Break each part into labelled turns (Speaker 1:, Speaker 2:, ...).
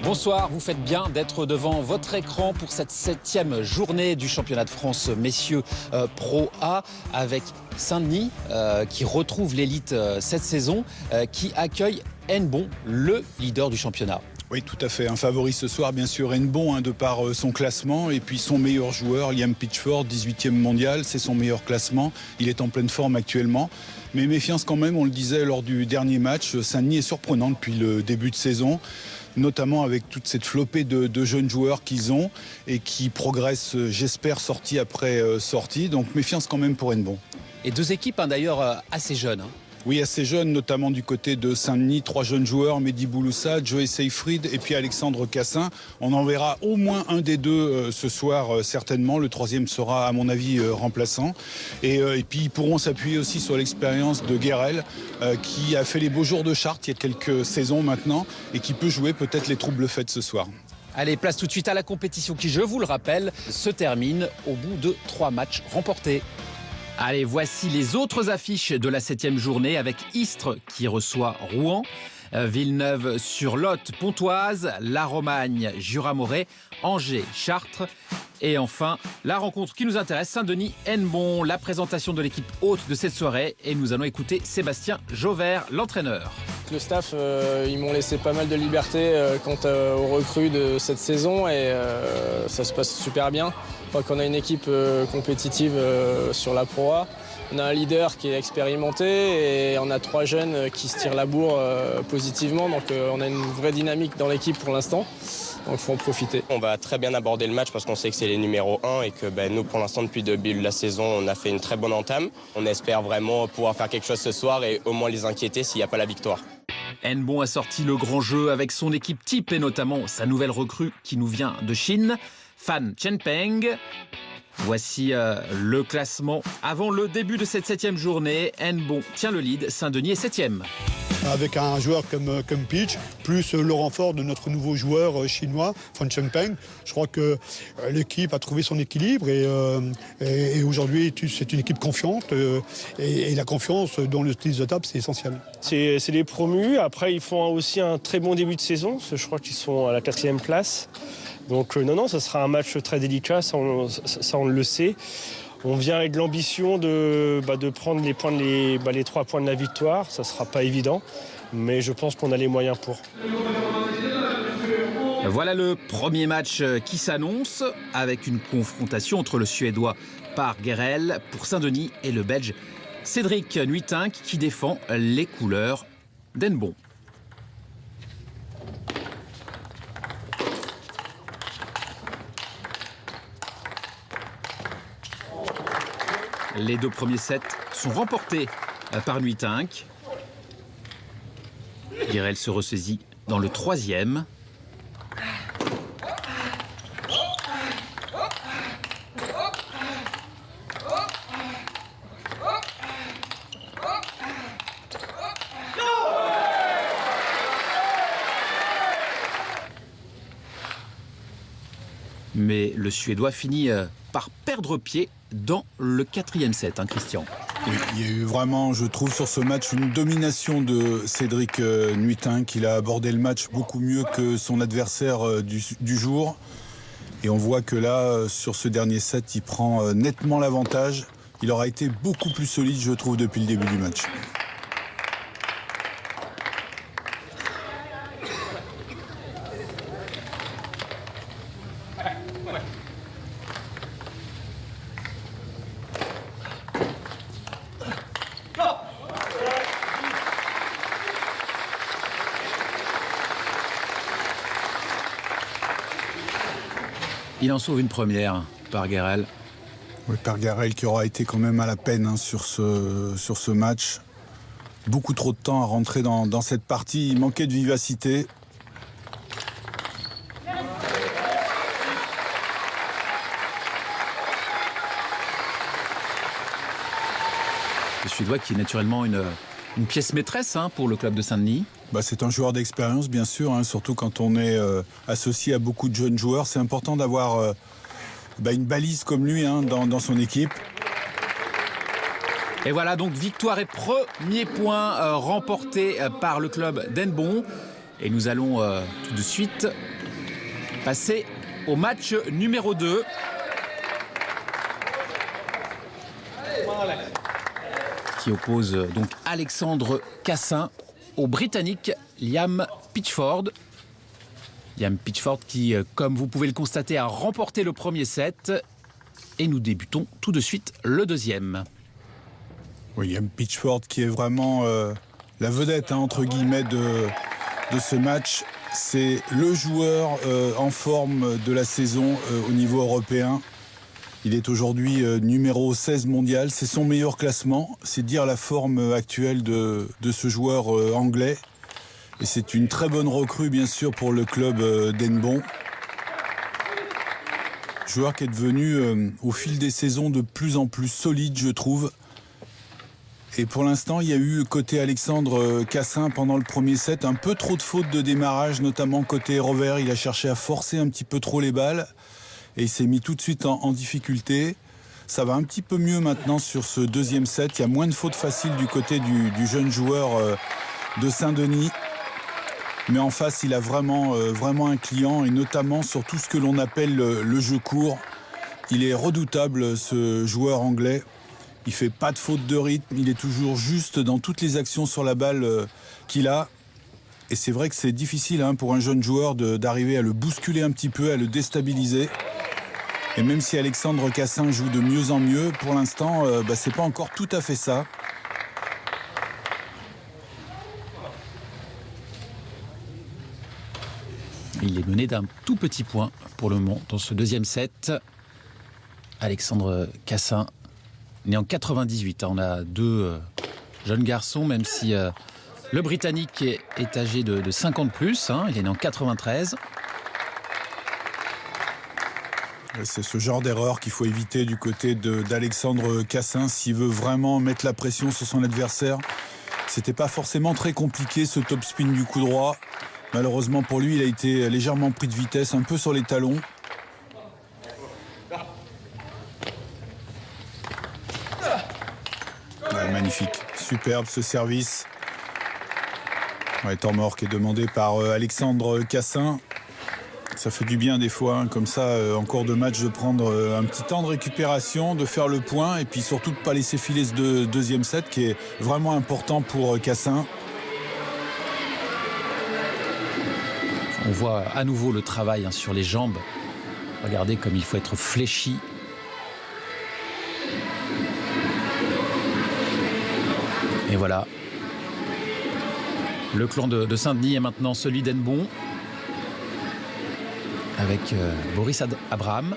Speaker 1: Bonsoir, vous faites bien d'être devant votre écran pour cette 7e journée du championnat de France messieurs Pro A avec Saint-Denis qui retrouve l'élite cette saison, qui accueille Hennebont, le leader du championnat.
Speaker 2: Oui, tout à fait. Un favori ce soir, bien sûr, Hennebont, de par son classement. Et puis son meilleur joueur, Liam Pitchford, 18e mondial. C'est son meilleur classement. Il est en pleine forme actuellement. Mais méfiance quand même, on le disait lors du dernier match. Saint-Denis est surprenant depuis le début de saison, notamment avec toute cette flopée de jeunes joueurs qu'ils ont et qui progressent, j'espère, sortie après sortie. Donc méfiance quand même pour Hennebont.
Speaker 1: Et deux équipes d'ailleurs assez jeunes.
Speaker 2: Oui, assez jeunes, notamment du côté de Saint-Denis. 3 jeunes joueurs, Mehdi Bouloussa, Joey Seyfried et puis Alexandre Cassin. On en verra au moins un des deux ce soir, certainement. Le troisième sera, à mon avis, remplaçant. Et puis, ils pourront s'appuyer aussi sur l'expérience de Guérel, qui a fait les beaux jours de Chartres il y a quelques saisons maintenant et qui peut jouer peut-être les troubles faits ce soir.
Speaker 1: Allez, place tout de suite à la compétition qui, je vous le rappelle, se termine au bout de 3 matchs remportés. Allez, voici les autres affiches de la 7e journée avec Istres qui reçoit Rouen, Villeneuve-sur-Lot, Pontoise, La Romagne, Jura-Moret, Angers, Chartres. Et enfin, la rencontre qui nous intéresse, Saint-Denis, Hennebont, la présentation de l'équipe haute de cette soirée. Et nous allons écouter Sébastien Jauvert, l'entraîneur.
Speaker 3: Le staff, ils m'ont laissé pas mal de liberté quant aux recrues de cette saison et ça se passe super bien. Je crois qu'on a une équipe compétitive sur la Pro A. On a un leader qui est expérimenté et on a 3 jeunes qui se tirent la bourre positivement. Donc on a une vraie dynamique dans l'équipe pour l'instant. Donc il faut en profiter.
Speaker 4: On va très bien aborder le match parce qu'on sait que c'est les numéros 1 et que nous, pour l'instant, depuis le début de la saison, on a fait une très bonne entame. On espère vraiment pouvoir faire quelque chose ce soir et au moins les inquiéter s'il n'y a pas la victoire.
Speaker 1: Hennebont a sorti le grand jeu avec son équipe type et notamment sa nouvelle recrue qui nous vient de Chine, Fan Chenpeng. Voici le classement avant le début de cette 7e journée. Hennebont tient le lead, Saint-Denis est 7e.
Speaker 5: Avec un joueur comme Pitch, plus le renfort de notre nouveau joueur chinois, Fan Chenpeng, je crois que l'équipe a trouvé son équilibre et aujourd'hui c'est une équipe confiante et la confiance dans le style de table c'est essentiel.
Speaker 6: C'est les promus, après ils font aussi un très bon début de saison, je crois qu'ils sont à la 4e place. Donc non, ça sera un match très délicat, ça on le sait. On vient avec l'ambition de prendre les 3 points de la victoire. Ça ne sera pas évident, mais je pense qu'on a les moyens pour.
Speaker 1: Voilà le premier match qui s'annonce avec une confrontation entre le Suédois Par Guérel pour Saint-Denis et le Belge Cédric Nuitink qui défend les couleurs d'Hennebont. Les 2 premiers sets sont remportés par Nuitink. Guérel se ressaisit dans le 3e. Mais le Suédois finit par perdre pied dans le 4e set, Christian.
Speaker 2: Il y a eu vraiment, je trouve, sur ce match, une domination de Cédric Nuitink. Il a abordé le match beaucoup mieux que son adversaire du jour. Et on voit que là, sur ce dernier set, il prend nettement l'avantage. Il aura été beaucoup plus solide, je trouve, depuis le début du match.
Speaker 1: Il en sauve une première par Guérel.
Speaker 2: Oui, Par Guérel qui aura été quand même à la peine sur ce match. Beaucoup trop de temps à rentrer dans cette partie. Il manquait de vivacité.
Speaker 1: Le Suédois qui est naturellement une pièce maîtresse pour le club de Saint-Denis.
Speaker 2: C'est un joueur d'expérience, bien sûr, surtout quand on est associé à beaucoup de jeunes joueurs. C'est important d'avoir une balise comme lui dans son équipe.
Speaker 1: Et voilà donc victoire et premier point remporté par le club d'Hennebont. Et nous allons tout de suite passer au match numéro 2. Qui oppose donc Alexandre Cassin au Britannique Liam Pitchford. Liam Pitchford qui, comme vous pouvez le constater, a remporté le premier set. Et nous débutons tout de suite le deuxième.
Speaker 2: Oui, Liam Pitchford qui est vraiment la vedette, hein, entre guillemets, de ce match. C'est le joueur en forme de la saison au niveau européen. Il est aujourd'hui numéro 16 mondial. C'est son meilleur classement. C'est dire la forme actuelle de ce joueur anglais. Et c'est une très bonne recrue, bien sûr, pour le club d'Henbon. Joueur qui est devenu, au fil des saisons, de plus en plus solide, je trouve. Et pour l'instant, il y a eu, côté Alexandre Cassin, pendant le premier set, un peu trop de fautes de démarrage, notamment côté Rover. Il a cherché à forcer un petit peu trop les balles. Et il s'est mis tout de suite en difficulté. Ça va un petit peu mieux maintenant sur ce deuxième set. Il y a moins de fautes faciles du côté du jeune joueur de Saint-Denis. Mais en face, il a vraiment un client, et notamment sur tout ce que l'on appelle le jeu court. Il est redoutable, ce joueur anglais. Il fait pas de faute de rythme. Il est toujours juste dans toutes les actions sur la balle qu'il a. Et c'est vrai que c'est difficile, hein, pour un jeune joueur d'arriver à le bousculer un petit peu, à le déstabiliser. Et même si Alexandre Cassin joue de mieux en mieux, pour l'instant, c'est pas encore tout à fait ça.
Speaker 1: Il est mené d'un tout petit point pour le moment dans ce deuxième set. Alexandre Cassin, né en 98. On a deux jeunes garçons, même si le Britannique est âgé de 50 plus. Hein, il est né en 93.
Speaker 2: C'est ce genre d'erreur qu'il faut éviter du côté d'Alexandre Cassin s'il veut vraiment mettre la pression sur son adversaire. C'était pas forcément très compliqué, ce top spin du coup droit. Malheureusement pour lui, il a été légèrement pris de vitesse, un peu sur les talons. Ouais, magnifique, superbe ce service. Ouais, temps mort qui est demandé par Alexandre Cassin. Ça fait du bien des fois, hein, comme ça, en cours de match, de prendre un petit temps de récupération, de faire le point, et puis surtout de ne pas laisser filer ce deuxième set qui est vraiment important pour Cassin.
Speaker 1: On voit à nouveau le travail, hein, sur les jambes. Regardez comme il faut être fléchi. Et voilà. Le clan de Saint-Denis est maintenant celui d'Henbon. Avec Boris Abraham.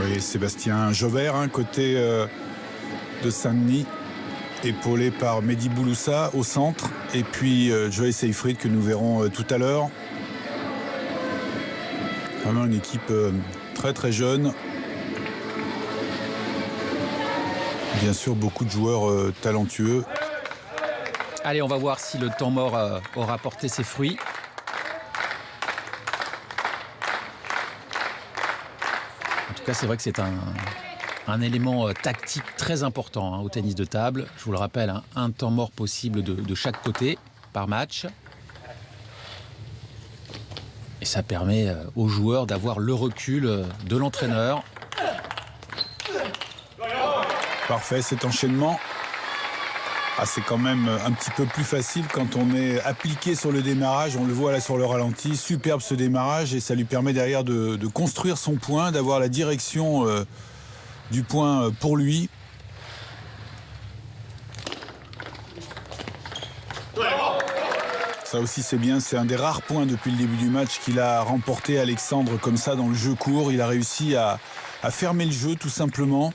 Speaker 2: Oui, Sébastien Jovert, hein, côté de Saint-Denis, épaulé par Mehdi Bouloussa au centre, et puis Joey Seyfried que nous verrons tout à l'heure. Vraiment une équipe très très jeune. Bien sûr, beaucoup de joueurs talentueux.
Speaker 1: Allez, on va voir si le temps mort aura porté ses fruits. En tout cas, c'est vrai que c'est un élément tactique très important, hein, au tennis de table. Je vous le rappelle, hein, un temps mort possible de chaque côté par match. Et ça permet aux joueurs d'avoir le recul de l'entraîneur.
Speaker 2: Parfait, cet enchaînement. Ah, c'est quand même un petit peu plus facile quand on est appliqué sur le démarrage. On le voit là sur le ralenti. Superbe ce démarrage, et ça lui permet derrière de construire son point, d'avoir la direction du point pour lui. Ça aussi c'est bien, c'est un des rares points depuis le début du match qu'il a remporté, Alexandre, comme ça dans le jeu court. Il a réussi à fermer le jeu tout simplement.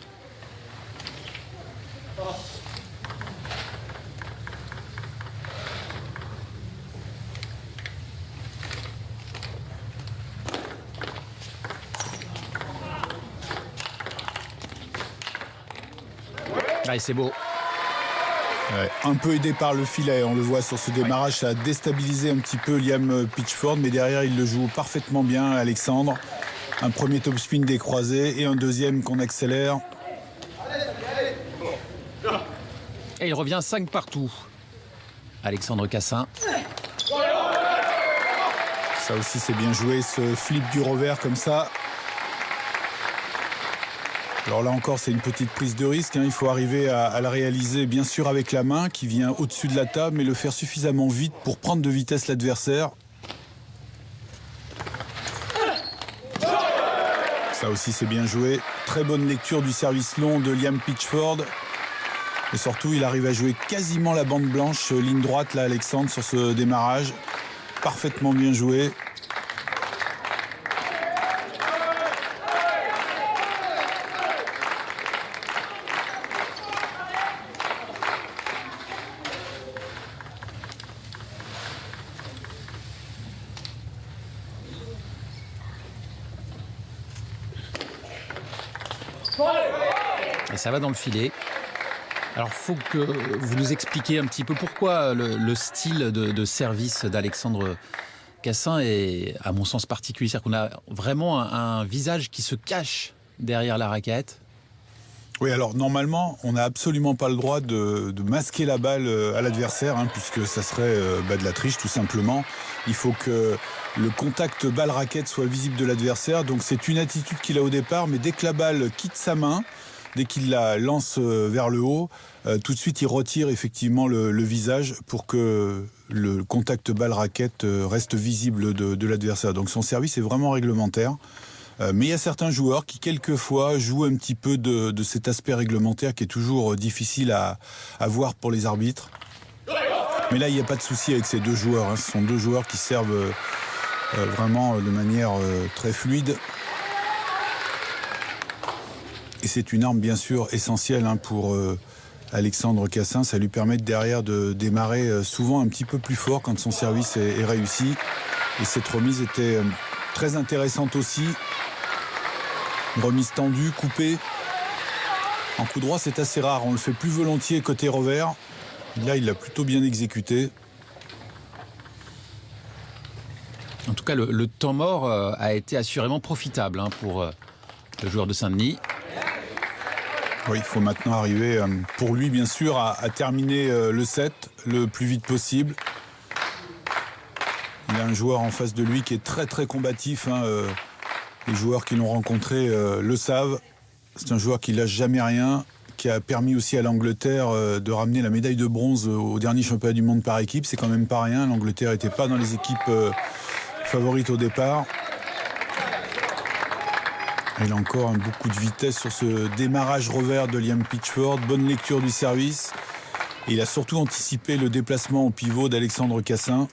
Speaker 1: Ah, c'est beau.
Speaker 2: Ouais, un peu aidé par le filet, on le voit sur ce démarrage, ça a déstabilisé un petit peu Liam Pitchford, mais derrière il le joue parfaitement bien, Alexandre. Un premier top spin décroisé et un deuxième qu'on accélère.
Speaker 1: Et il revient 5 partout. Alexandre Cassin.
Speaker 2: Ça aussi c'est bien joué, ce flip du revers comme ça. Alors là encore c'est une petite prise de risque, hein. Il faut arriver à la réaliser bien sûr avec la main qui vient au-dessus de la table, mais le faire suffisamment vite pour prendre de vitesse l'adversaire. Ça aussi c'est bien joué. Très bonne lecture du service long de Liam Pitchford. Et surtout il arrive à jouer quasiment la bande blanche, ligne droite là Alexandre sur ce démarrage. Parfaitement bien joué.
Speaker 1: Et ça va dans le filet. Alors, il faut que vous nous expliquiez un petit peu pourquoi le style de service d'Alexandre Cassin est, à mon sens, particulier. C'est-à-dire qu'on a vraiment un visage qui se cache derrière la raquette.
Speaker 2: Oui, alors normalement, on n'a absolument pas le droit de masquer la balle à l'adversaire, hein, puisque ça serait de la triche tout simplement. Il faut que le contact balle-raquette soit visible de l'adversaire. Donc c'est une attitude qu'il a au départ, mais dès que la balle quitte sa main, dès qu'il la lance vers le haut, tout de suite il retire effectivement le visage pour que le contact balle-raquette reste visible de l'adversaire. Donc son service est vraiment réglementaire. Mais il y a certains joueurs qui quelquefois jouent un petit peu de cet aspect réglementaire qui est toujours difficile à voir pour les arbitres. Mais là il n'y a pas de souci avec ces deux joueurs, hein. Ce sont deux joueurs qui servent vraiment de manière très fluide. Et c'est une arme bien sûr essentielle, hein, pour Alexandre Cassin. Ça lui permet derrière de démarrer souvent un petit peu plus fort quand son service est réussi. Et cette remise était très intéressante aussi. Une remise tendue, coupée. En coup droit c'est assez rare, on le fait plus volontiers côté revers. Là il l'a plutôt bien exécuté.
Speaker 1: En tout cas, le temps mort a été assurément profitable, hein, pour le joueur de Saint-Denis.
Speaker 2: Oui, il faut maintenant arriver, pour lui bien sûr, à terminer le set le plus vite possible. Il a un joueur en face de lui qui est très très combatif, hein. Les joueurs qui l'ont rencontré le savent. C'est un joueur qui lâche jamais rien, qui a permis aussi à l'Angleterre de ramener la médaille de bronze au dernier championnat du monde par équipe. C'est quand même pas rien. L'Angleterre n'était pas dans les équipes favorites au départ. Il a encore beaucoup de vitesse sur ce démarrage revers de Liam Pitchford. Bonne lecture du service. Et il a surtout anticipé le déplacement au pivot d'Alexandre Cassin.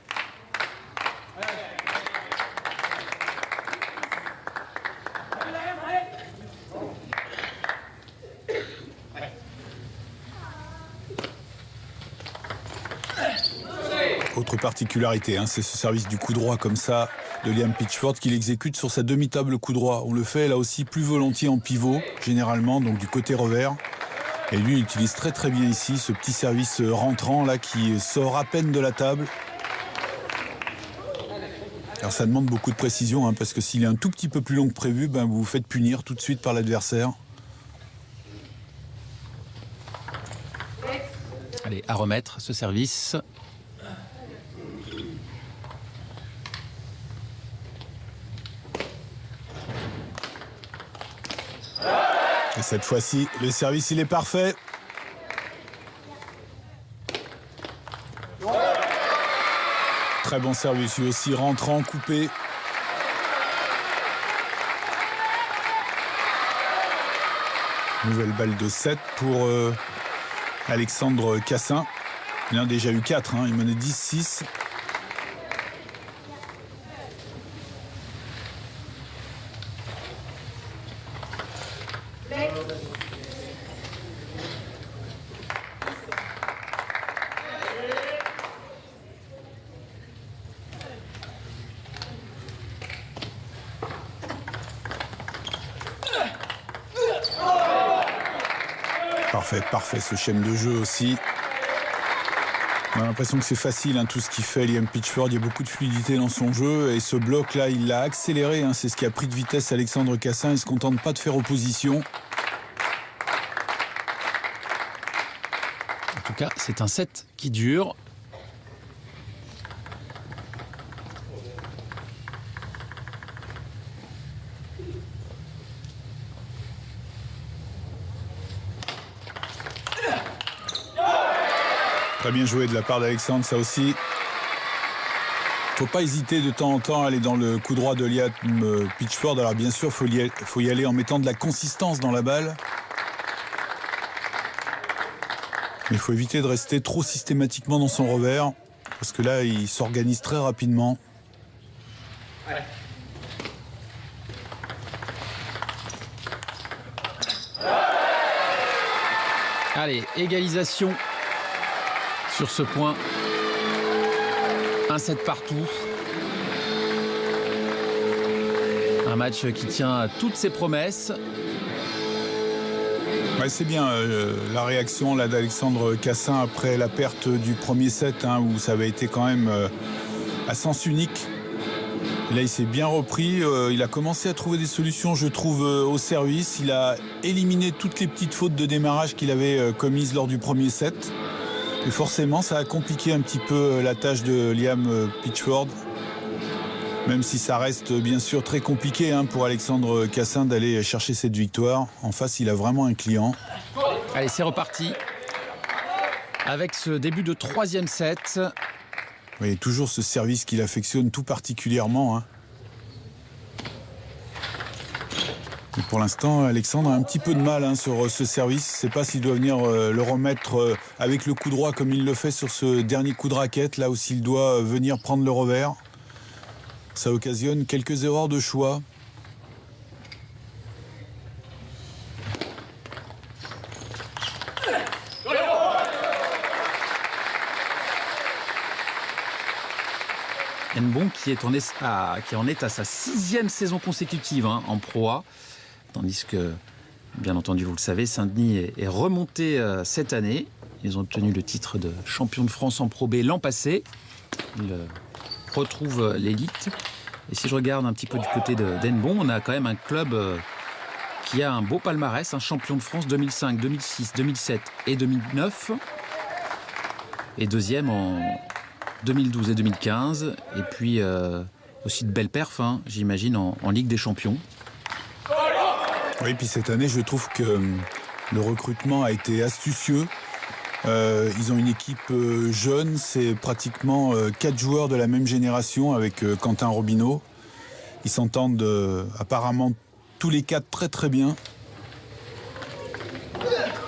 Speaker 2: Autre particularité, hein, c'est ce service du coup droit comme ça de Liam Pitchford qu'il exécute sur sa demi-table coup droit. On le fait là aussi plus volontiers en pivot, généralement, donc du côté revers. Et lui, il utilise très très bien ici ce petit service rentrant là qui sort à peine de la table. Alors ça demande beaucoup de précision, hein, parce que s'il est un tout petit peu plus long que prévu, ben, vous vous faites punir tout de suite par l'adversaire.
Speaker 1: Allez, à remettre ce service.
Speaker 2: Et cette fois-ci, le service, il est parfait. Très bon service, lui aussi rentrant, coupé. Nouvelle balle de 7 pour Alexandre Cassin. Il en a déjà eu 4, hein. Il menait 10-6. Parfait ce schème de jeu aussi. On a l'impression que c'est facile, hein, tout ce qu'il fait Liam Pitchford. Il y a beaucoup de fluidité dans son jeu et ce bloc là il l'a accéléré, hein, c'est ce qui a pris de vitesse Alexandre Cassin. Il ne se contente pas de faire opposition.
Speaker 1: En tout cas c'est un set qui dure.
Speaker 2: Très bien joué de la part d'Alexandre, ça aussi. Faut pas hésiter de temps en temps à aller dans le coup droit de Liam Pitchford. Alors bien sûr, faut y aller en mettant de la consistance dans la balle. Mais il faut éviter de rester trop systématiquement dans son revers, parce que là, il s'organise très rapidement.
Speaker 1: Allez, égalisation sur ce point. 1-7 partout. Un match qui tient toutes ses promesses.
Speaker 2: Ouais, c'est bien la réaction là d'Alexandre Cassin après la perte du premier set, hein, où ça avait été quand même à sens unique. Là, il s'est bien repris. Il a commencé à trouver des solutions, je trouve, au service. Il a éliminé toutes les petites fautes de démarrage qu'il avait commises lors du premier set. Et forcément, ça a compliqué un petit peu la tâche de Liam Pitchford. Même si ça reste bien sûr très compliqué, hein, pour Alexandre Cassin d'aller chercher cette victoire. En face, il a vraiment un client.
Speaker 1: Allez, c'est reparti. Avec ce début de troisième set.
Speaker 2: Oui, toujours ce service qu'il affectionne tout particulièrement, hein. Mais pour l'instant, Alexandre a un petit peu de mal, hein, sur ce service. Je ne sais pas s'il doit venir le remettre avec le coup droit comme il le fait sur ce dernier coup de raquette, là où s'il doit venir prendre le revers. Ça occasionne quelques erreurs de choix.
Speaker 1: Henbon qui en est à sa 6e saison consécutive, hein, en Pro A. Tandis que, bien entendu, vous le savez, Saint-Denis est remonté cette année. Ils ont obtenu le titre de champion de France en Pro B l'an passé. Ils retrouvent l'élite. Et si je regarde un petit peu du côté d'Henbon, on a quand même un club qui a un beau palmarès, un champion de France 2005, 2006, 2007 et 2009. Et deuxième en 2012 et 2015. Et puis aussi de belles perfs, hein, j'imagine, en Ligue des Champions.
Speaker 2: Oui, puis cette année, je trouve que le recrutement a été astucieux. Ils ont une équipe jeune, c'est pratiquement 4 joueurs de la même génération avec Quentin Robineau. Ils s'entendent apparemment tous les 4 très très bien.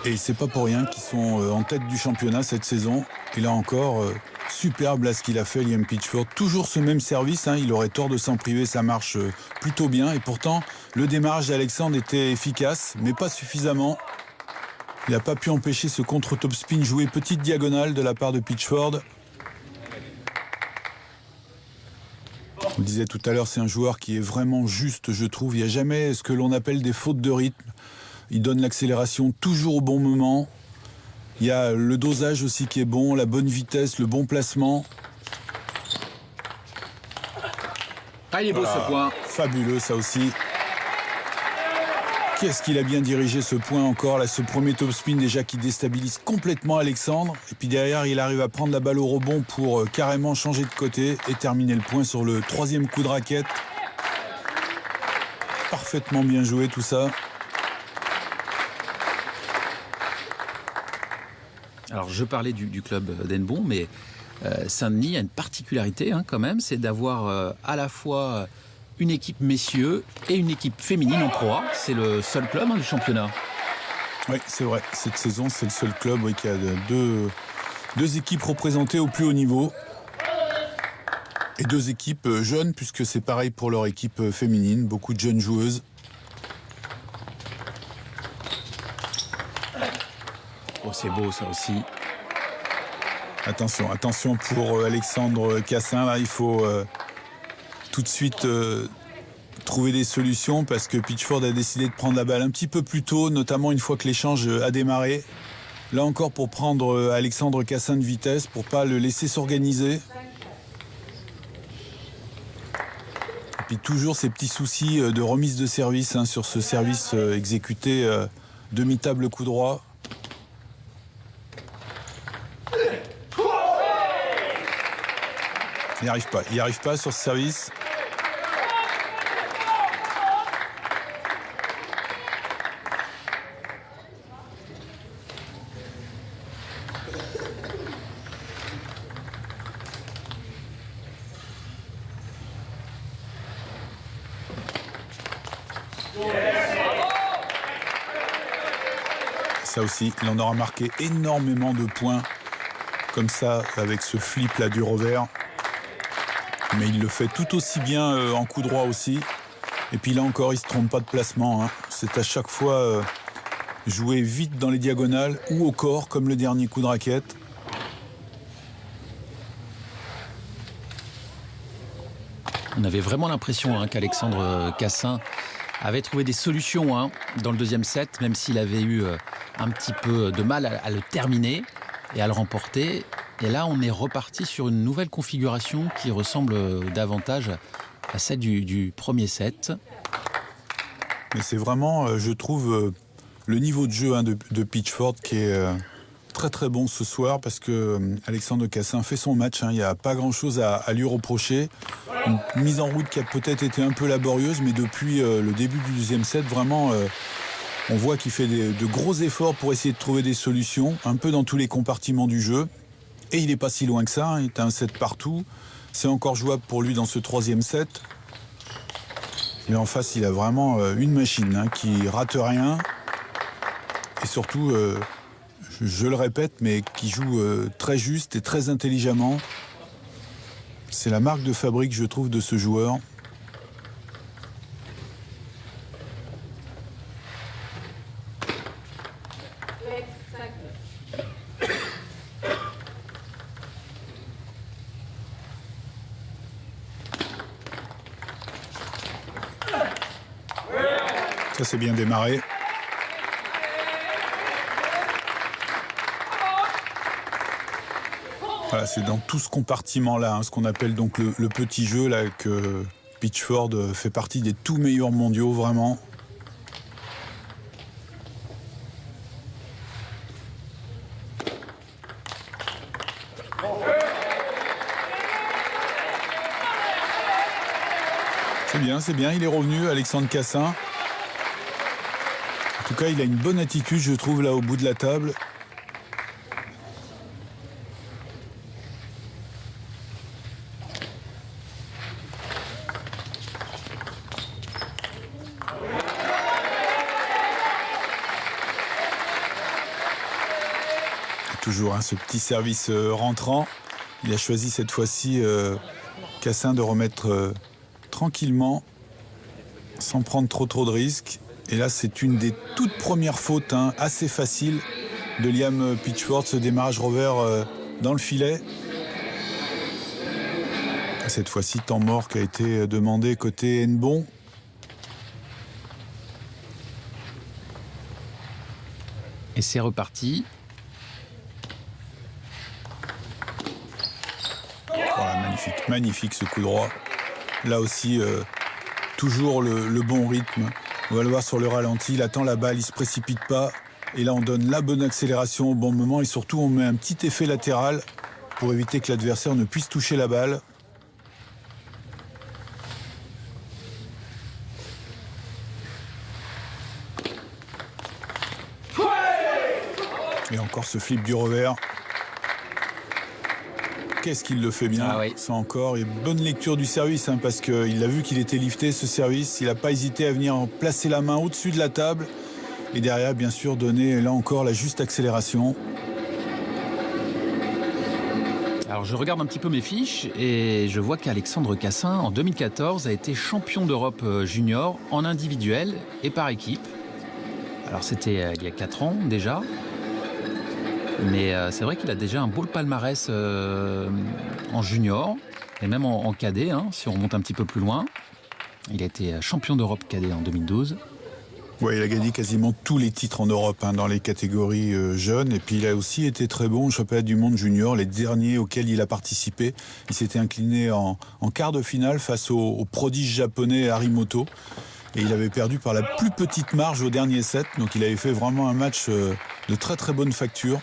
Speaker 2: Et c'est pas pour rien qu'ils sont en tête du championnat cette saison. Et là encore, superbe là ce qu'il a fait, Liam Pitchford. Toujours ce même service, hein, il aurait tort de s'en priver, ça marche plutôt bien. Et pourtant, le démarrage d'Alexandre était efficace, mais pas suffisamment. Il n'a pas pu empêcher ce contre-top spin joué petite diagonale de la part de Pitchford. On le disait tout à l'heure, c'est un joueur qui est vraiment juste, je trouve. Il n'y a jamais ce que l'on appelle des fautes de rythme. Il donne l'accélération toujours au bon moment. Il y a le dosage aussi qui est bon, la bonne vitesse, le bon placement.
Speaker 1: Ah, il est beau ce point.
Speaker 2: Fabuleux ça aussi. Qu'est-ce qu'il a bien dirigé ce point encore, là, ce premier top spin déjà qui déstabilise complètement Alexandre. Et puis derrière, il arrive à prendre la balle au rebond pour carrément changer de côté et terminer le point sur le 3e coup de raquette. Parfaitement bien joué tout ça.
Speaker 1: Alors je parlais du club d'Henbon, mais Saint-Denis a une particularité, hein, quand même, c'est d'avoir à la fois une équipe messieurs et une équipe féminine en Pro A. C'est le seul club, hein, du championnat.
Speaker 2: Oui, c'est vrai. Cette saison, c'est le seul club, oui, qui a deux équipes représentées au plus haut niveau. Et 2 équipes jeunes, puisque c'est pareil pour leur équipe féminine. Beaucoup de jeunes joueuses.
Speaker 1: Oh, c'est beau ça aussi.
Speaker 2: Attention, attention pour Alexandre Cassin. Là, il faut tout de suite trouver des solutions parce que Pitchford a décidé de prendre la balle un petit peu plus tôt, notamment une fois que l'échange a démarré. Là encore pour prendre Alexandre Cassin de vitesse, pour pas le laisser s'organiser. Et puis toujours ces petits soucis de remise de service, hein, sur ce service exécuté demi-table coup droit. Il n'y arrive pas sur ce service. Ça aussi, il en aura marqué énormément de points comme ça avec ce flip là du revers. Mais il le fait tout aussi bien en coup droit aussi. Et puis là encore, il ne se trompe pas de placement, hein. C'est à chaque fois jouer vite dans les diagonales ou au corps comme le dernier coup de raquette.
Speaker 1: On avait vraiment l'impression qu'Alexandre Cassin avait trouvé des solutions dans le deuxième set, même s'il avait eu un petit peu de mal à le terminer et à le remporter. Et là, on est reparti sur une nouvelle configuration qui ressemble davantage à celle du premier set.
Speaker 2: Mais c'est vraiment, je trouve, le niveau de jeu de Pitchford qui est très très bon ce soir, parce que Alexandre Cassin fait son match. Il n'y a pas grand-chose à lui reprocher. Une mise en route qui a peut-être été un peu laborieuse, mais depuis le début du deuxième set, vraiment, on voit qu'il fait de gros efforts pour essayer de trouver des solutions, un peu dans tous les compartiments du jeu. Et il n'est pas si loin que ça, il est à un set partout. C'est encore jouable pour lui dans ce troisième set. Et en face, il a vraiment une machine qui rate rien. Et surtout, je le répète, mais qui joue très juste et très intelligemment. C'est la marque de fabrique, je trouve, de ce joueur. Ça, c'est bien démarré. Voilà, c'est dans tout ce compartiment-là, ce qu'on appelle donc le petit jeu, là, que Pitchford fait partie des tout meilleurs mondiaux, vraiment. C'est bien, il est revenu, Alexandre Cassin. En tout cas, il a une bonne attitude, je trouve, là, au bout de la table. Toujours ce petit service rentrant. Il a choisi cette fois-ci, Cassin, de remettre tranquillement, sans prendre trop de risques. Et là, c'est une des toutes premières fautes assez faciles de Liam Pitchford, ce démarrage revers dans le filet. Cette fois-ci, temps mort qui a été demandé côté Henbon.
Speaker 1: Et c'est reparti.
Speaker 2: Voilà, magnifique ce coup droit. Là aussi, toujours le bon rythme. On va le voir sur le ralenti, il attend la balle, il ne se précipite pas. Et là, on donne la bonne accélération au bon moment. Et surtout, on met un petit effet latéral pour éviter que l'adversaire ne puisse toucher la balle. Et encore ce flip du revers. Qu'est-ce qu'il le fait bien, ça encore. Et bonne lecture du service, parce qu'il a vu qu'il était lifté, ce service. Il n'a pas hésité à venir placer la main au-dessus de la table. Et derrière, bien sûr, donner, là encore, la juste accélération.
Speaker 1: Alors, je regarde un petit peu mes fiches et je vois qu'Alexandre Cassin, en 2014, a été champion d'Europe junior en individuel et par équipe. Alors, c'était il y a 4 ans déjà. Mais c'est vrai qu'il a déjà un beau palmarès en junior et même en cadet, si on remonte un petit peu plus loin. Il a été champion d'Europe cadet en 2012.
Speaker 2: Oui, il a gagné quasiment tous les titres en Europe dans les catégories jeunes. Et puis il a aussi été très bon au championnat du monde junior, les derniers auxquels il a participé. Il s'était incliné en quart de finale face au prodige japonais Harimoto. Et il avait perdu par la plus petite marge au dernier set. Donc il avait fait vraiment un match de très très bonne facture.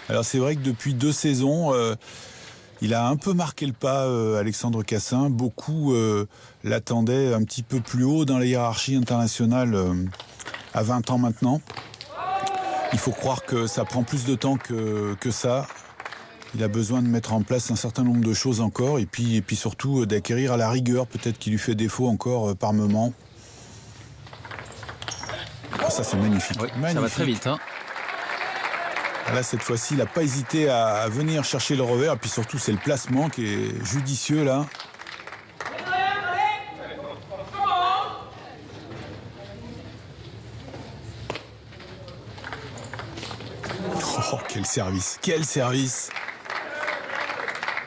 Speaker 2: Alors c'est vrai que depuis 2 saisons, il a un peu marqué le pas, Alexandre Cassin. Beaucoup l'attendaient un petit peu plus haut dans la hiérarchie internationale à 20 ans maintenant. Il faut croire que ça prend plus de temps que ça. Il a besoin de mettre en place un certain nombre de choses encore. Et puis surtout d'acquérir à la rigueur, peut-être qu'il lui fait défaut encore par moment. ça c'est magnifique.
Speaker 1: Oui,
Speaker 2: magnifique.
Speaker 1: ça va très vite. Hein.
Speaker 2: Là, cette fois-ci, il n'a pas hésité à venir chercher le revers. Et puis surtout, c'est le placement qui est judicieux là. Oh, quel service! Quel service!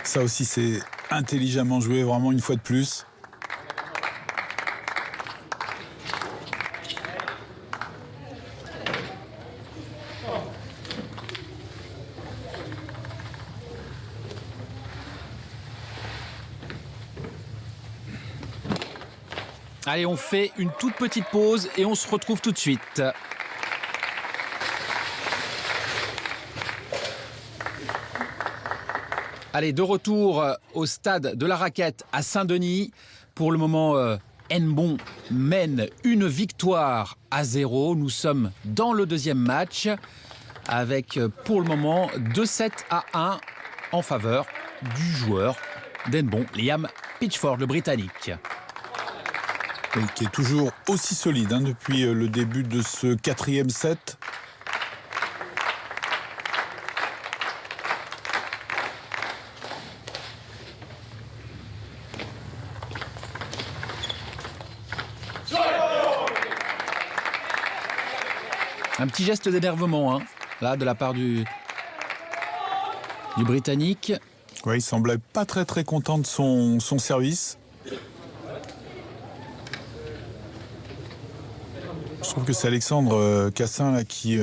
Speaker 2: Ça aussi, c'est intelligemment joué, vraiment une fois de plus.
Speaker 1: Allez, on fait une toute petite pause et on se retrouve tout de suite. Allez, de retour au stade de la Raquette à Saint-Denis. Pour le moment, Hennebont mène une victoire à 0. Nous sommes dans le deuxième match avec pour le moment 2-7-1 en faveur du joueur d'Hennebont, Liam Pitchford, le Britannique.
Speaker 2: Oui, qui est toujours aussi solide hein, depuis le début de ce 4e set.
Speaker 1: Un petit geste d'énervement, hein, là, de la part du Britannique.
Speaker 2: Ouais, il semblait pas très content de son service. Je trouve que c'est Alexandre Cassin là, qui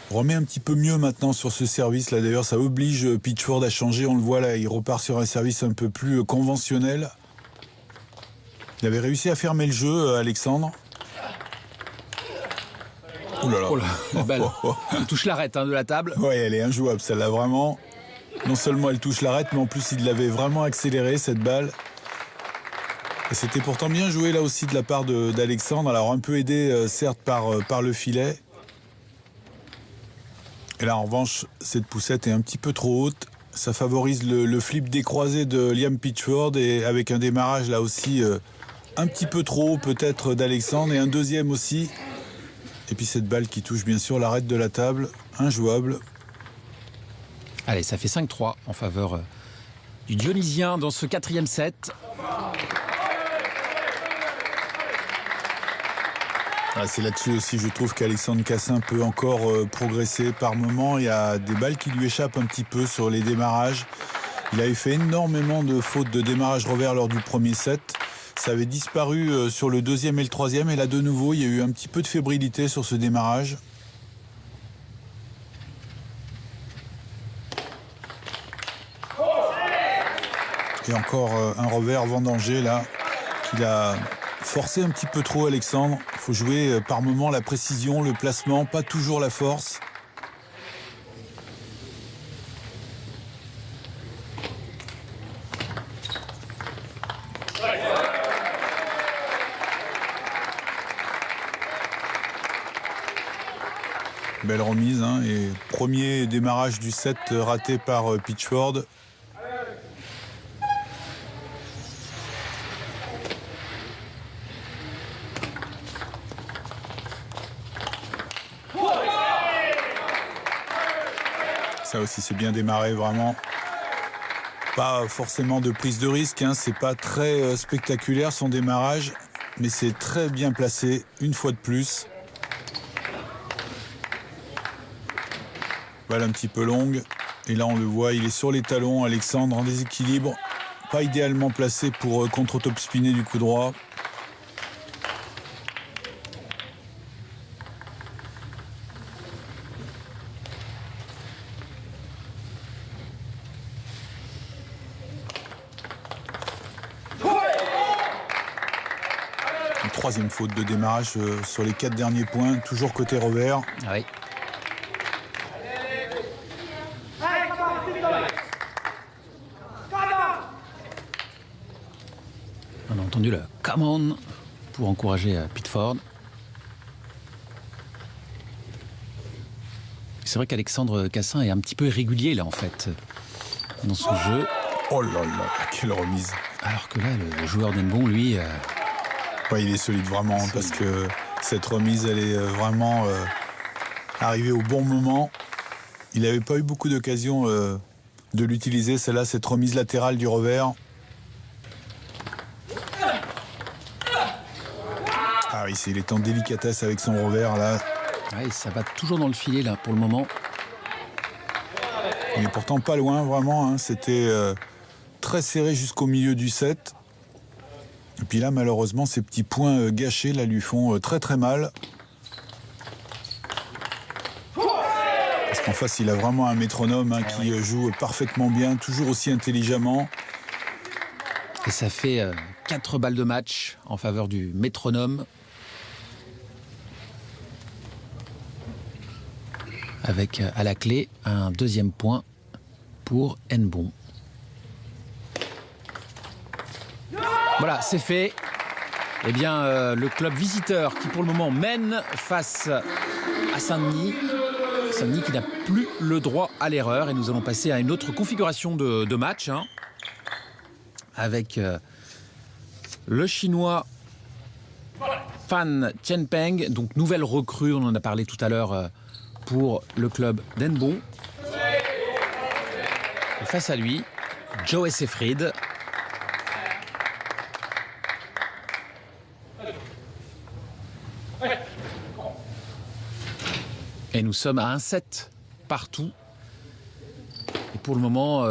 Speaker 2: remet un petit peu mieux maintenant sur ce service. Là, d'ailleurs, ça oblige Pitchford à changer. On le voit là, il repart sur un service un peu plus conventionnel. Il avait réussi à fermer le jeu, Alexandre. Oh là là.
Speaker 1: Oh là, la balle. Il touche l'arête hein, de la table.
Speaker 2: Ouais, elle est injouable, celle-là, vraiment. Non seulement elle touche l'arête, mais en plus, il l'avait vraiment accélérée, cette balle. Et c'était pourtant bien joué là aussi de la part d'Alexandre. Alors un peu aidé certes par le filet. Et là en revanche cette poussette est un petit peu trop haute. Ça favorise le flip décroisé de Liam Pitchford et avec un démarrage là aussi un petit peu trop haut peut-être d'Alexandre et un deuxième aussi. Et puis cette balle qui touche bien sûr l'arête de la table. Injouable.
Speaker 1: Allez, ça fait 5-3 en faveur du Dionysien dans ce 4e set.
Speaker 2: Ah, c'est là-dessus aussi, je trouve qu'Alexandre Cassin peut encore progresser par moment. Il y a des balles qui lui échappent un petit peu sur les démarrages. Il avait fait énormément de fautes de démarrage revers lors du premier set. Ça avait disparu sur le deuxième et le troisième. Et là, de nouveau, il y a eu un petit peu de fébrilité sur ce démarrage. Et encore un revers vendangé là, qu'il a forcé un petit peu trop Alexandre. Il faut jouer par moment la précision, le placement, pas toujours la force. Belle remise hein, et premier démarrage du set raté par Pitchford. Ça aussi c'est bien démarré vraiment. Pas forcément de prise de risque, hein, c'est pas très spectaculaire son démarrage, mais c'est très bien placé une fois de plus. Balle un petit peu longue. Et là on le voit, il est sur les talons, Alexandre en déséquilibre. Pas idéalement placé pour contre-top spinner du coup droit. Troisième faute de démarrage sur les 4 derniers points, toujours côté revers.
Speaker 1: Oui. On a entendu le « come on » pour encourager Pitchford. C'est vrai qu'Alexandre Cassin est un petit peu irrégulier là en fait dans son jeu.
Speaker 2: Oh là là, quelle remise.
Speaker 1: Alors que là, le joueur d'Hennebont, lui...
Speaker 2: Ouais, il est solide vraiment, parce que Cette remise, elle est vraiment arrivée au bon moment. Il n'avait pas eu beaucoup d'occasions de l'utiliser, celle-là, cette remise latérale du revers. Ah oui, il est en délicatesse avec son revers, là.
Speaker 1: Ouais, ça va toujours dans le filet, là, pour le moment.
Speaker 2: Il est pourtant pas loin, vraiment. Hein. C'était très serré jusqu'au milieu du set. Et puis là, malheureusement, ces petits points gâchés là, lui font très très mal. Parce qu'en face, il a vraiment un métronome hein, qui joue parfaitement bien, toujours aussi intelligemment.
Speaker 1: Et ça fait 4 balles de match en faveur du métronome. Avec à la clé un deuxième point pour Nbon. Voilà, c'est fait. Eh bien, le club visiteur qui pour le moment mène face à Saint-Denis. Saint-Denis qui n'a plus le droit à l'erreur. Et nous allons passer à une autre configuration de match. Hein, avec le Chinois Fan Chenpeng. Donc nouvelle recrue, on en a parlé tout à l'heure pour le club d'Nbon. Et face à lui, Joe Seyfried. Et nous sommes à 1-7 partout. Et pour le moment,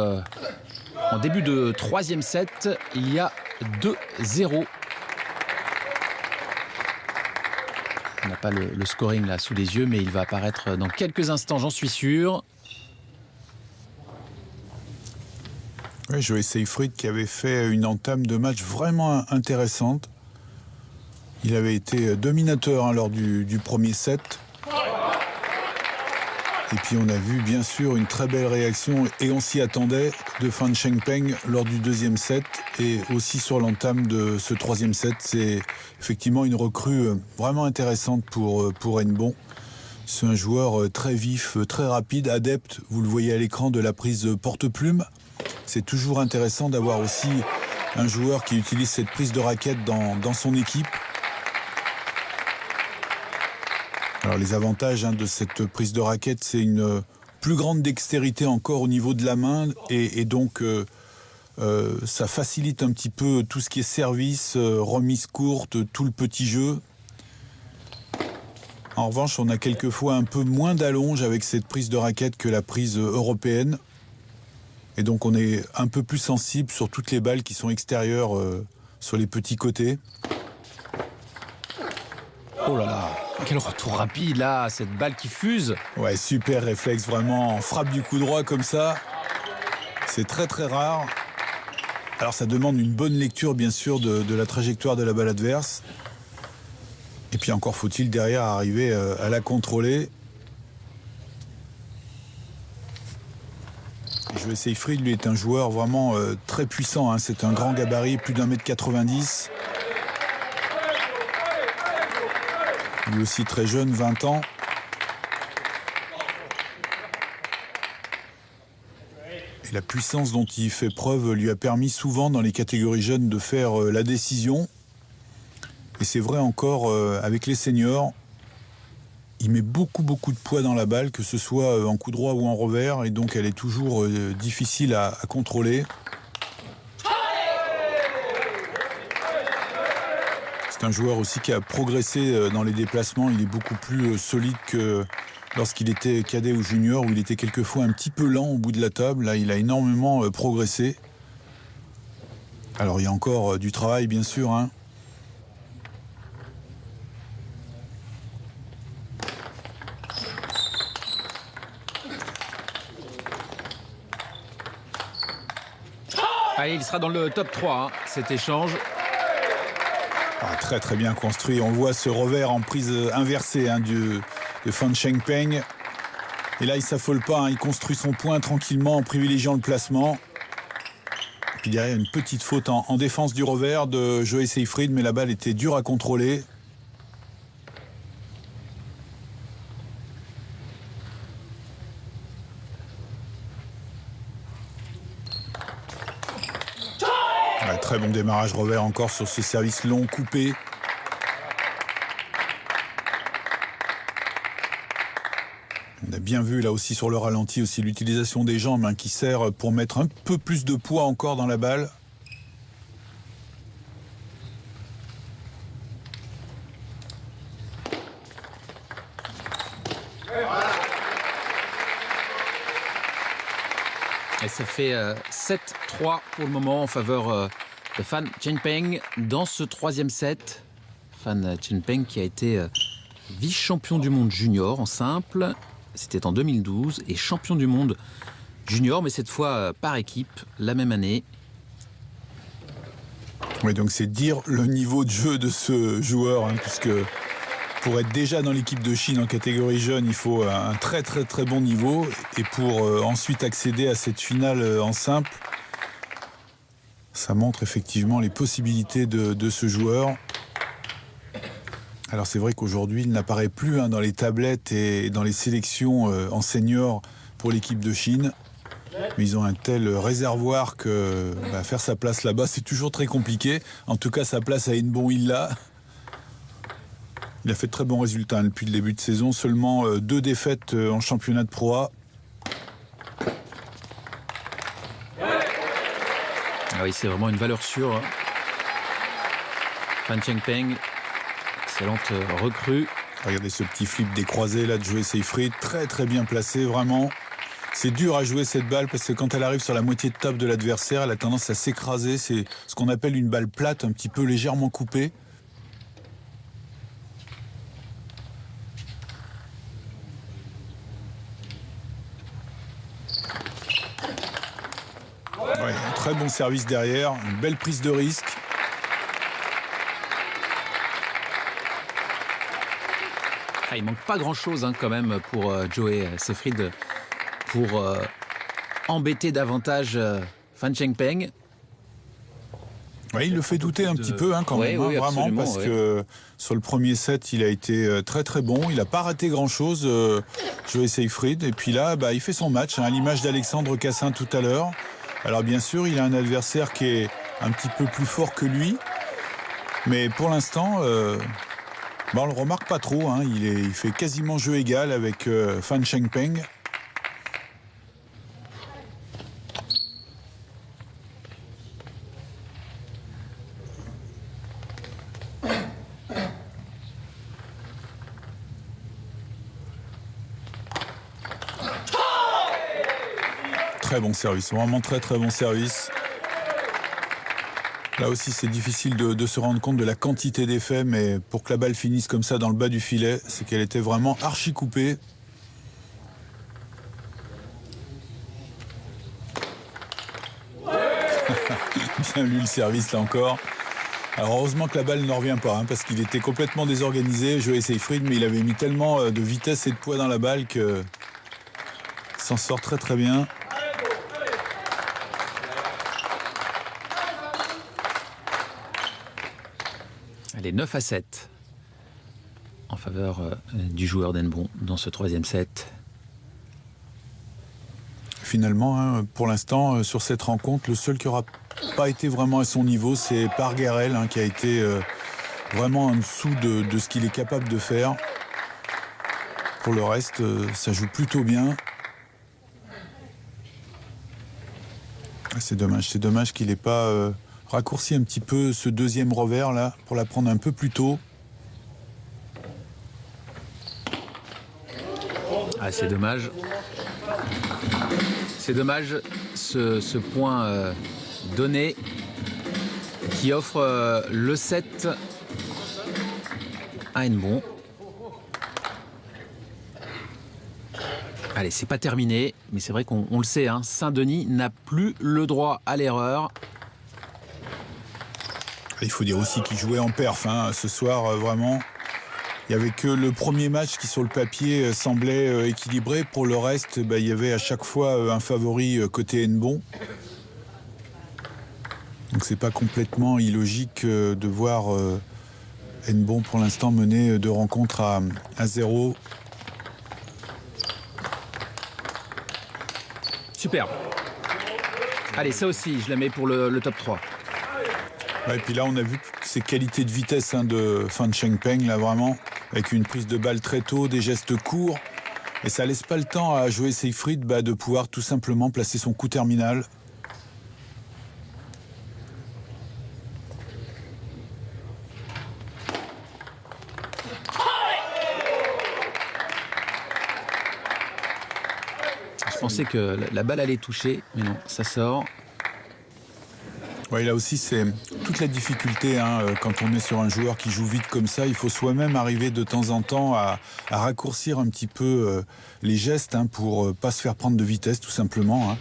Speaker 1: en début de troisième set, il y a 2-0. On n'a pas le scoring là sous les yeux, mais il va apparaître dans quelques instants, j'en suis sûr.
Speaker 2: Oui, Joe Seyfried qui avait fait une entame de match vraiment intéressante. Il avait été dominateur hein, lors du premier set. Et puis on a vu bien sûr une très belle réaction, et on s'y attendait, de Fan Chenpeng lors du deuxième set et aussi sur l'entame de ce troisième set. C'est effectivement une recrue vraiment intéressante pour Nbon. C'est un joueur très vif, très rapide, adepte, vous le voyez à l'écran, de la prise porte-plume. C'est toujours intéressant d'avoir aussi un joueur qui utilise cette prise de raquette dans son équipe. Alors les avantages hein, de cette prise de raquette, c'est une plus grande dextérité encore au niveau de la main et donc ça facilite un petit peu tout ce qui est service, remise courte, tout le petit jeu. En revanche, on a quelquefois un peu moins d'allonge avec cette prise de raquette que la prise européenne. Et donc on est un peu plus sensible sur toutes les balles qui sont extérieures sur les petits côtés.
Speaker 1: Oh là là, quel retour rapide là, cette balle qui fuse.
Speaker 2: Ouais, super réflexe, vraiment, frappe du coup droit comme ça. C'est très très rare. Alors ça demande une bonne lecture bien sûr de la trajectoire de la balle adverse. Et puis encore faut-il derrière arriver à la contrôler. Joe Seyfried, lui, est un joueur vraiment très puissant. Hein. C'est un grand gabarit, plus d'1m90. Lui aussi très jeune, 20 ans. Et la puissance dont il fait preuve lui a permis souvent dans les catégories jeunes de faire la décision. Et c'est vrai encore avec les seniors. Il met beaucoup de poids dans la balle, que ce soit en coup droit ou en revers. Et donc elle est toujours difficile à contrôler. C'est un joueur aussi qui a progressé dans les déplacements. Il est beaucoup plus solide que lorsqu'il était cadet ou junior, où il était quelquefois un petit peu lent au bout de la table. Là, il a énormément progressé. Alors, il y a encore du travail, bien sûr. Hein.
Speaker 1: Allez, il sera dans le top 3, hein, cet échange.
Speaker 2: Ah, très très bien construit. On voit ce revers en prise inversée hein, de Fan Chenpeng. Et là, il ne s'affole pas. Hein, il construit son point tranquillement en privilégiant le placement. Et puis derrière, une petite faute en défense du revers de Joe Seyfried, mais la balle était dure à contrôler. Ouais, très bon démarrage revers encore sur ce service long coupé. On a bien vu là aussi sur le ralenti aussi l'utilisation des jambes qui sert pour mettre un peu plus de poids encore dans la balle.
Speaker 1: Et ça fait 7-3 pour le moment en faveur de Fan Chengpeng dans ce troisième set. Fan Chengpeng qui a été vice-champion du monde junior en simple, c'était en 2012, et champion du monde junior, mais cette fois par équipe, la même année.
Speaker 2: Oui, donc c'est dire le niveau de jeu de ce joueur, puisque pour être déjà dans l'équipe de Chine en catégorie jeune, il faut un très bon niveau. Et pour ensuite accéder à cette finale en simple, ça montre effectivement les possibilités de ce joueur. Alors c'est vrai qu'aujourd'hui, il n'apparaît plus dans les tablettes et dans les sélections en senior pour l'équipe de Chine. Mais ils ont un tel réservoir que faire sa place là-bas, c'est toujours très compliqué. En tout cas, sa place à Henbon, il l'a. Il a fait de très bons résultats depuis le début de saison. Seulement 2 défaites en championnat de Pro A.
Speaker 1: Ah oui, c'est vraiment une valeur sûre. Fan Chengpeng, excellente recrue.
Speaker 2: Regardez ce petit flip décroisé là de Joe Seyfried. Très bien placé, vraiment. C'est dur à jouer cette balle parce que quand elle arrive sur la moitié de table de l'adversaire, elle a tendance à s'écraser. C'est ce qu'on appelle une balle plate, un petit peu légèrement coupée. Ouais, un très bon service derrière, une belle prise de risque.
Speaker 1: Il manque pas grand-chose quand même pour Joe Seyfried pour embêter davantage Fan Chengpeng.
Speaker 2: Ouais, il le fait douter un petit peu quand même, vraiment, parce que sur le premier set, il a été très bon. Il n'a pas raté grand-chose, Joe Seyfried. Et puis là, il fait son match, à l'image d'Alexandre Cassin tout à l'heure. Alors bien sûr, il a un adversaire qui est un petit peu plus fort que lui. Mais pour l'instant, on le remarque pas trop. Il fait quasiment jeu égal avec Fan Chengpeng. Très bon service, vraiment très bon service. Là aussi, c'est difficile de se rendre compte de la quantité d'effets, mais pour que la balle finisse comme ça dans le bas du filet, c'est qu'elle était vraiment archi coupée. Bien lu le service là encore. Alors heureusement que la balle ne revient pas, parce qu'il était complètement désorganisé, Joe Seyfried, mais il avait mis tellement de vitesse et de poids dans la balle que s'en sort très bien.
Speaker 1: Allez, 9-7 en faveur du joueur d'Henbon dans ce troisième set.
Speaker 2: Finalement, pour l'instant, sur cette rencontre, le seul qui n'aura pas été vraiment à son niveau, c'est Parguerel, qui a été vraiment en dessous de ce qu'il est capable de faire. Pour le reste, ça joue plutôt bien. C'est dommage qu'il n'ait pas raccourci un petit peu ce deuxième revers là pour la prendre un peu plus tôt.
Speaker 1: Ah, c'est dommage. C'est dommage ce point donné qui offre le set à Henbon. Allez, c'est pas terminé, mais c'est vrai qu'on le sait, Saint-Denis n'a plus le droit à l'erreur.
Speaker 2: Il faut dire aussi qu'il jouait en perf ce soir, vraiment. Il n'y avait que le premier match qui, sur le papier, semblait équilibré. Pour le reste, il y avait à chaque fois un favori côté Henbon. Donc c'est pas complètement illogique de voir Henbon pour l'instant mener 2 rencontres à 0.
Speaker 1: Super. Allez, ça aussi, je la mets pour le top 3.
Speaker 2: Ouais, et puis là, on a vu ces qualités de vitesse de Fan Chengpeng, là, vraiment, avec une prise de balle très tôt, des gestes courts, Et ça laisse pas le temps à Joe Seyfried de pouvoir tout simplement placer son coup terminal.
Speaker 1: Je pensais que la balle allait toucher, mais non, ça sort.
Speaker 2: Oui, là aussi, c'est toute la difficulté quand on est sur un joueur qui joue vite comme ça. Il faut soi-même arriver de temps en temps à raccourcir un petit peu les gestes pour pas se faire prendre de vitesse, tout simplement.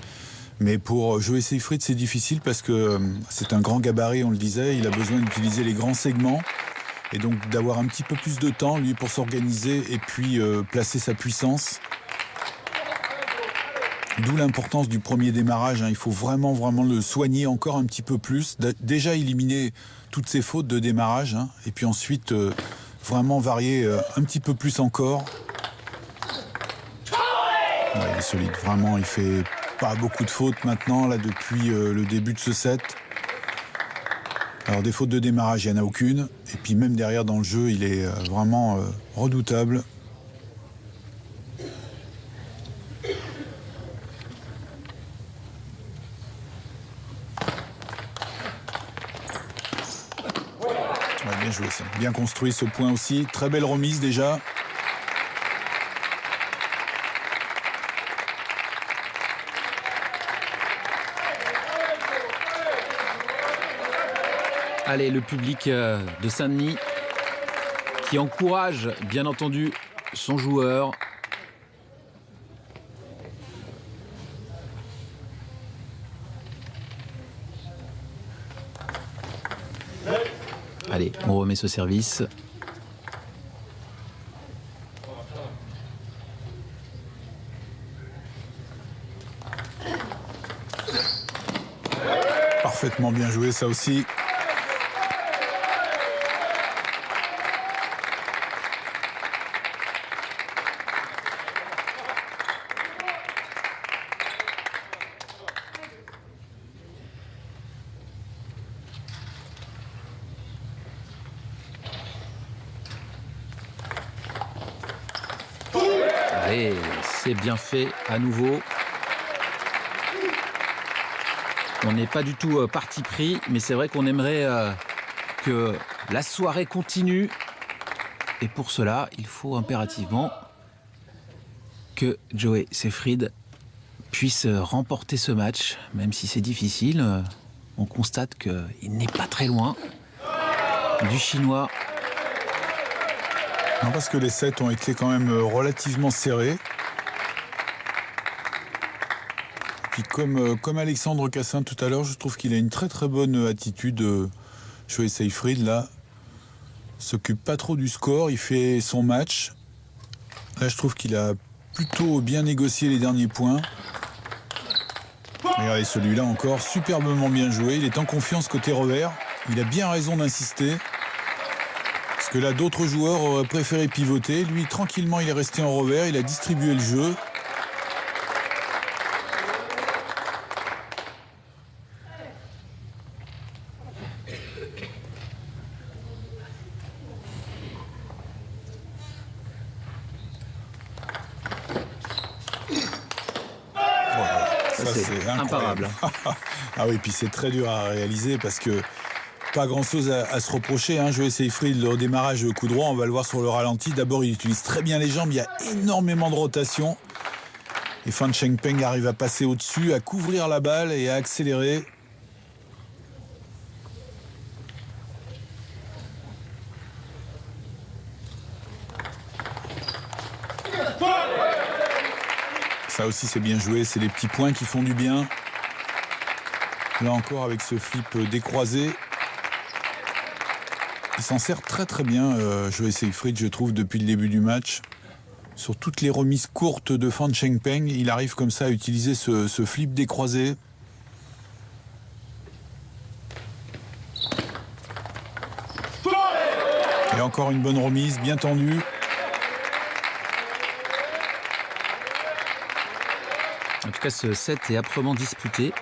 Speaker 2: Mais pour Joe Seyfried, c'est difficile parce que c'est un grand gabarit, on le disait. Il a besoin d'utiliser les grands segments et donc d'avoir un petit peu plus de temps, lui, pour s'organiser et puis placer sa puissance. D'où l'importance du premier démarrage. Il faut vraiment le soigner encore un petit peu plus. Déjà éliminer toutes ses fautes de démarrage. Et puis ensuite, vraiment varier un petit peu plus encore. Ouais, il est solide. Vraiment, il fait pas beaucoup de fautes maintenant, là, depuis le début de ce set. Alors, des fautes de démarrage, il n'y en a aucune. Et puis même derrière dans le jeu, il est vraiment redoutable. Bien joué, ça. Bien construit ce point aussi. Très belle remise déjà.
Speaker 1: Allez, le public de Saint-Denis qui encourage bien entendu son joueur. Allez, on remet ce service.
Speaker 2: Parfaitement bien joué, ça aussi.
Speaker 1: Allez, c'est bien fait à nouveau. On n'est pas du tout parti pris, mais c'est vrai qu'on aimerait que la soirée continue. Et pour cela, il faut impérativement que Joe Seyfried puisse remporter ce match. Même si c'est difficile, on constate qu'il n'est pas très loin du Chinois.
Speaker 2: Non, parce que les sets ont été quand même relativement serrés. Puis comme Alexandre Cassin tout à l'heure, je trouve qu'il a une très bonne attitude. Joe Seyfried, là, s'occupe pas trop du score, il fait son match. Là, je trouve qu'il a plutôt bien négocié les derniers points. Regardez celui-là encore, superbement bien joué. Il est en confiance côté revers. Il a bien raison d'insister. Parce que là, d'autres joueurs auraient préféré pivoter. Lui, tranquillement, il est resté en revers. Il a distribué le jeu.
Speaker 1: Ça, c'est imparable.
Speaker 2: Ah oui, puis c'est très dur à réaliser parce que pas grand-chose à se reprocher. Joe Seyfried, le démarrage coup droit, on va le voir sur le ralenti. D'abord, il utilise très bien les jambes. Il y a énormément de rotation. Et Fan Chengpeng arrive à passer au-dessus, à couvrir la balle et à accélérer. Ça aussi, c'est bien joué. C'est les petits points qui font du bien. Là encore, avec ce flip décroisé. Il s'en sert très bien, Joe Seyfried, je trouve, depuis le début du match. Sur toutes les remises courtes de Fan Chengpeng, il arrive comme ça à utiliser ce flip décroisé. Et encore une bonne remise, bien tendue.
Speaker 1: En tout cas, ce set est âprement disputé.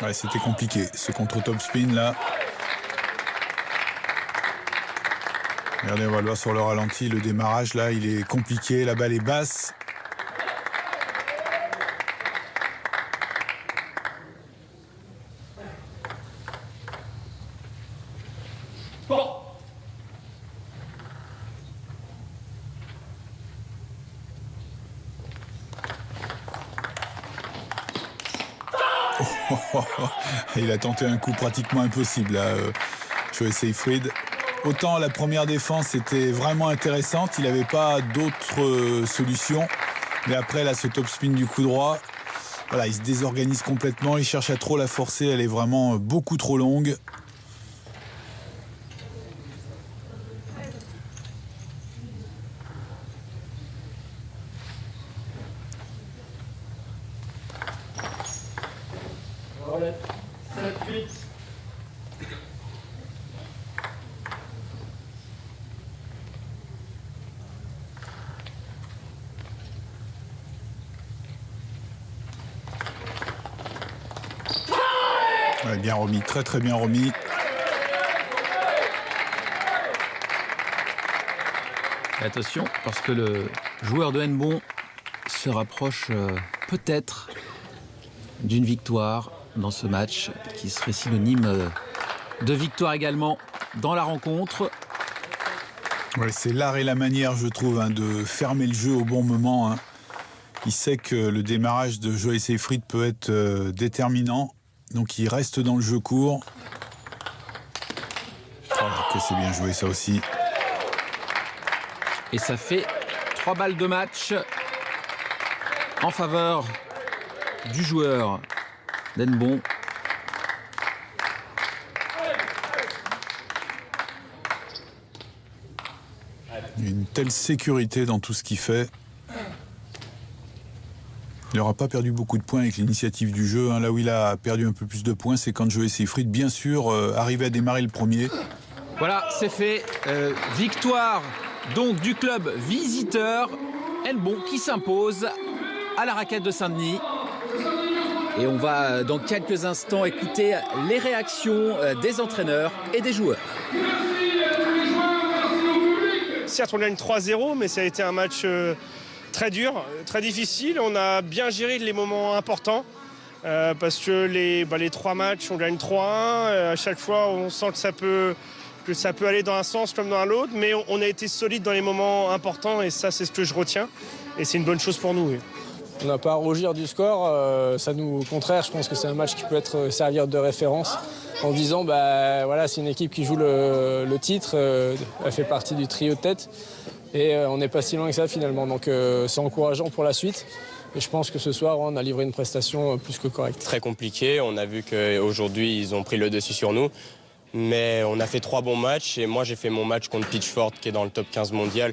Speaker 2: Ouais, c'était compliqué, ce contre-top-spin là. Regardez, on va le voir sur le ralenti, le démarrage là, il est compliqué, la balle est basse. Il a tenté un coup pratiquement impossible là, Joe Seyfried. Autant la première défense était vraiment intéressante, il n'avait pas d'autres solutions. Mais après là, ce top spin du coup droit, voilà, il se désorganise complètement, il cherche à trop la forcer, elle est vraiment beaucoup trop longue. Ouais, bien remis, très très bien remis.
Speaker 1: Attention, parce que le joueur de Hennebont se rapproche peut-être d'une victoire dans ce match qui serait synonyme de victoire également dans la rencontre.
Speaker 2: Ouais, c'est l'art et la manière, je trouve, hein, de fermer le jeu au bon moment. Hein. Il sait que le démarrage de Joe Seyfried peut être déterminant, donc il reste dans le jeu court. Oh, que c'est bien joué ça aussi.
Speaker 1: Et ça fait 3 balles de match en faveur du joueur d'Hennebont.
Speaker 2: Une telle sécurité dans tout ce qu'il fait. Il n'aura pas perdu beaucoup de points avec l'initiative du jeu. Hein. Là où il a perdu un peu plus de points, c'est quand Joe Seyfried, bien sûr, arrivait à démarrer le premier.
Speaker 1: Voilà, c'est fait. Victoire donc du club visiteur Hennebont qui s'impose à la raquette de Saint-Denis. Et on va dans quelques instants écouter les réactions des entraîneurs et des joueurs.
Speaker 6: Certes, on gagne 3-0, mais ça a été un match très dur, très difficile. On a bien géré les moments importants parce que les 3 matchs, on gagne 3-1. À chaque fois, on sent que ça peut aller dans un sens comme dans l'autre, mais on a été solide dans les moments importants et ça, c'est ce que je retiens. Et c'est une bonne chose pour nous. Oui.
Speaker 3: On n'a pas à rougir du score, au contraire, je pense que c'est un match qui peut servir de référence en disant voilà, c'est une équipe qui joue le titre, elle fait partie du trio de tête et on n'est pas si loin que ça finalement, donc c'est encourageant pour la suite. Et je pense que ce soir, on a livré une prestation plus que correcte.
Speaker 4: Très compliqué, on a vu qu'aujourd'hui, ils ont pris le dessus sur nous. Mais on a fait 3 bons matchs et moi j'ai fait mon match contre Pitchford qui est dans le top 15 mondial.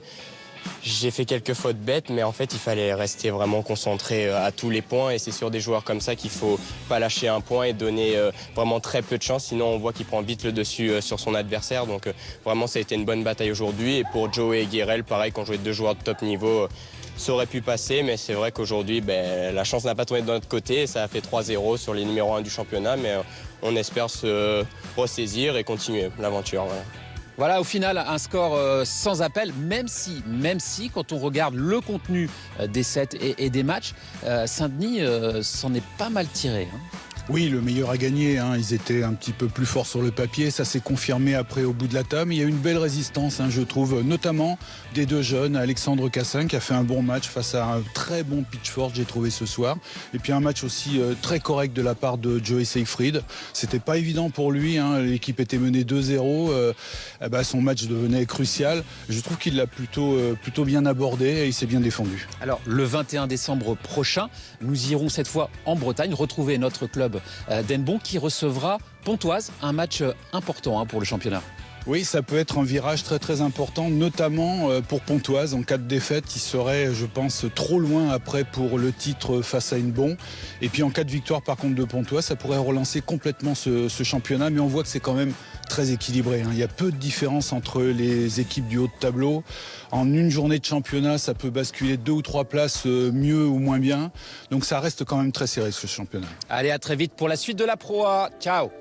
Speaker 4: J'ai fait quelques fautes bêtes, mais en fait il fallait rester vraiment concentré à tous les points et c'est sur des joueurs comme ça qu'il faut pas lâcher un point et donner vraiment très peu de chance, sinon on voit qu'il prend vite le dessus sur son adversaire. Donc vraiment ça a été une bonne bataille aujourd'hui et pour Joe et Guirel, pareil, qui ont joué 2 joueurs de top niveau, ça aurait pu passer, mais c'est vrai qu'aujourd'hui la chance n'a pas tourné de notre côté et ça a fait 3-0 sur les numéros 1 du championnat, mais on espère se ressaisir et continuer l'aventure.
Speaker 1: Voilà, au final, un score sans appel, même si, quand on regarde le contenu des sets et des matchs, Saint-Denis s'en est pas mal tiré. Hein.
Speaker 2: Oui, le meilleur a gagné. Hein. Ils étaient un petit peu plus forts sur le papier. Ça s'est confirmé après au bout de la table. Il y a eu une belle résistance, hein, je trouve, notamment des 2 jeunes. Alexandre Cassin qui a fait un bon match face à un très bon Pitchford, j'ai trouvé ce soir. Et puis un match aussi très correct de la part de Joe Seyfried. C'était pas évident pour lui. Hein. L'équipe était menée 2-0. Son match devenait crucial. Je trouve qu'il l'a plutôt bien abordé et il s'est bien défendu.
Speaker 1: Alors, le 21 décembre prochain, nous irons cette fois en Bretagne retrouver notre club d'Hennebont qui recevra Pontoise, un match important pour le championnat.
Speaker 2: Oui, ça peut être un virage très très important, notamment pour Pontoise. En cas de défaite, il serait, je pense, trop loin après pour le titre face à Hennebont. Et puis en cas de victoire par contre de Pontoise, ça pourrait relancer complètement ce championnat. Mais on voit que c'est quand même très équilibré. Il y a peu de différence entre les équipes du haut de tableau. En une journée de championnat, ça peut basculer 2 ou 3 places mieux ou moins bien. Donc ça reste quand même très serré ce championnat.
Speaker 1: Allez, à très vite pour la suite de la Pro A. Ciao.